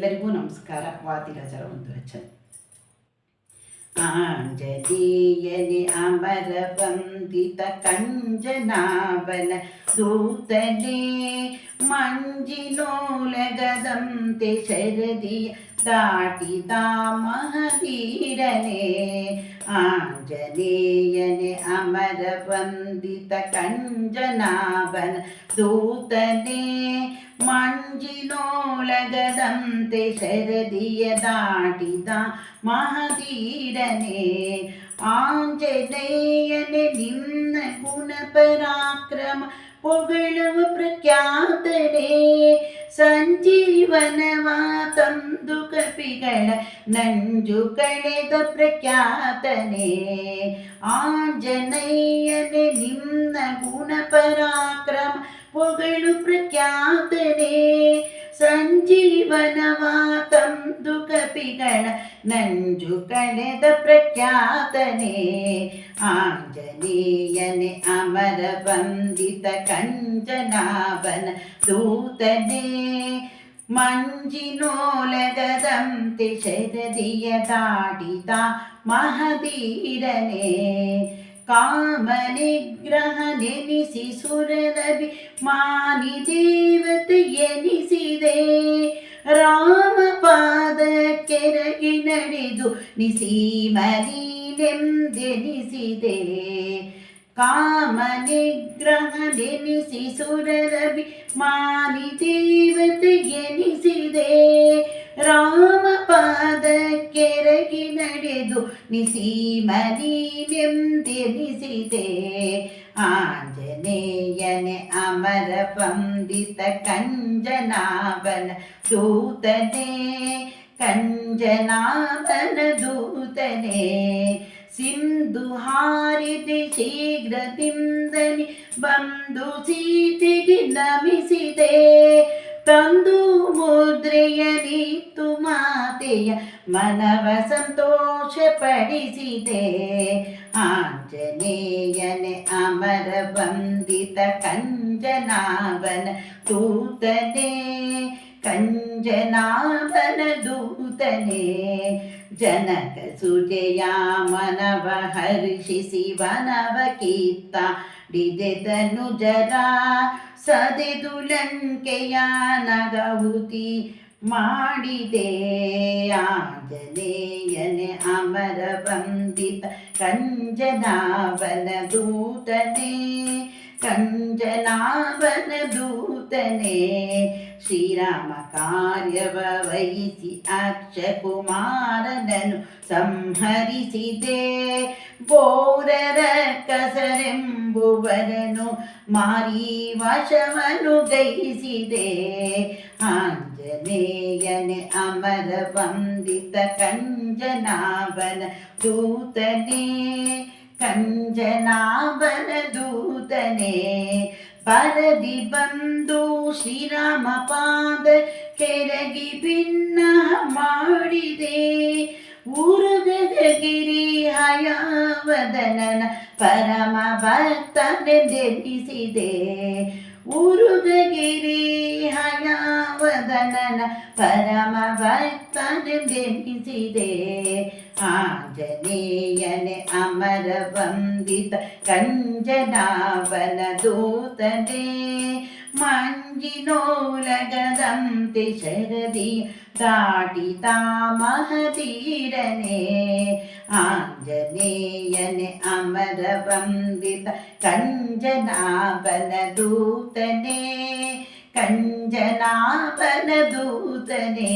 ಎಲ್ಲರಿಗೂ ನಮಸ್ಕಾರ. ವಾದಿರಾಜರ ಒಂದು ವಚನ. ಆಂಜನೇಯನೇ ಅಮರ ವಂದಿತ ಕಂಜನಾಭನ ದೂತನೇ, ಮಂಜಿನೋಲಗದಂತೆ ಶರದಿಯ ದಾಟಿದ ಮಹವೀರನೇ. ಆಂಜನೇಯನೇ ಅಮರ ವಂದಿತ ಕಂಜನಾಭನ ದೂತನೇ, ಮಂಜಿನೋಲಗದಂತೆ ಶರದಿಯ ದಾಟಿದ ಮಹಧೀರನೇ. ಆಂಜನೇಯನೇ ನಿನ್ನ ಗುಣ ಪರಾಕ್ರಮ ಪೊಗಳುವ ಪ್ರಖ್ಯಾತನೇ, ಸಂಜೀವನವ ತಂದು ಕಪಿಗಳ ನಂಜು ಕಳೆದ ಪ್ರಖ್ಯಾತನೇ. ಆಂಜನೇಯನೇ ನಿನ್ನ ಗುಣ ಪರಾಕ್ರಮ ಪೊಗಳು ಪ್ರಖ್ಯಾತನೇ, ಸಂಜೀವನವ ತಂದು ಕಪಿಗಳ ನಂಜು ಕಳೆದ ಪ್ರಖ್ಯಾತನೇ. ಆಂಜನೇಯನೇ ಅಮರ ವಂದಿತ ಕಂಜನಾಭನ ದೂತನೇ, ಮಂಜಿನೋಲಗದಂತೆ ಶರದಿಯ ದಾಟಿದ ಮಹಧೀರನೇ. ಕಾಮನಿಗ್ರಹ ನೆನೆಸಿ ಸುರನಬಿ ಮಾನಿ ದೇವತೆ ಎನಿಸಿದೆ, ರಾಮ ಪಾದ ಕೆರಗಿ ನಡೆದು ನಿಸೀಮನೆಂದೆನಿಸಿದೆ. ಕಾಮನಿಗ್ರಹ ನೆನೆಸಿ ಸುರನಬಿ ಮಾನಿ ದೇವತೆ ಎನಿಸಿದೆ, ರಾಮ ಪಾದ ಕೆರಗಿ ನಡೆದು ನಿಸೀಮನೆಂದೆನಿಸಿದೆ. ಆಂಜನೇಯನೇ ಅಮರ ವಂದಿತ ಕಂಜನಾಭನ ದೂತನೇ, ಕಂಜನಾಭನ ದೂತನೇ. ಸಿಂಧು ಹಾರಿದೆ ಶೀಘ್ರದಿಂದಲೇ ಬಂದು ಸೀತೆಗೆ ನಮಿಸಿದೆ, ತಂದು ಮುದ್ರೆಯ ನೀತು ಮಾತೆಯ ಮನವ ಸಂತೋಷ ಪಡಿಸಿದೆ. ಆಂಜನೇಯನೇ ಅಮರ ವಂದಿತ ಕಂಜನಾಭನ ದೂತನೇ, ಕಂಜನಾಭನ ದೂತನೇ. ಜನಕ ಸುಜಯ ಮನವ ಹರ್ಷಿಸಿ ವನವ ಕಿತ್ತಾಡಿದೆ ಧನುಜರ, ಸದೆದು ಲಂಕೆಯ ನಗಹುತಿ ಮಾಡಿದೆ. ಆಂಜನೇಯನೇ ಅಮರ ವಂದಿತ ಕಂಜನಾಭನ ದೂತನೇ, ಕಂಜನಾಭನ ದೂತನೇ. ಶ್ರೀರಾಮ ಕಾರ್ಯವ ವಹಿಸಿ ಅಕ್ಷಕುಮಾರನನ್ನು ಸಂಹರಿಸಿದೆ, ಬೋರರ ಕಸರೆಂಬುವರನು ಮಾರಿ ವಶವನು ಗೈಸಿದೆ. ಆಂಜನೇಯನೇ ಅಮರ ವಂದಿತ ಕಂಜನಾಭನ ದೂತನೇ, ಕಂಜನಾಭನ ದೂತನೇ. ಪರದಿ ಬಂದು ಶ್ರೀರಾಮ ಪಾದ ಕೆರಗಿ ಭಿನ್ನ ಮಾಡಿದೆ, ಊರುಗಗಿರಿ ಹಯವದನನ ಪರಮ ಭಕ್ತನೆಂದೆನಿಸಿದೆ. ಊರುಗಗಿರಿ ಹಯವದನನ ಪರಮ ಭಕ್ತನೆಂದೆನಿಸಿದೆ. ಆಂಜನೇಯನೇ ಅಮರ ವಂದಿತ ಕಂಜನಾಭನ ದೂತನೇ, ಮಂಜಿನೋಲಗದಂತೆ ಶರದಿ ದಾಟಿದ ಮಹಧೀರನೇ. ಆಂಜನೇಯನೇ ಅಮರ ವಂದಿತ ಕಂಜನಾಭನ ದೂತನೇ, ಕಂಜನಾಭನ ದೂತನೇ.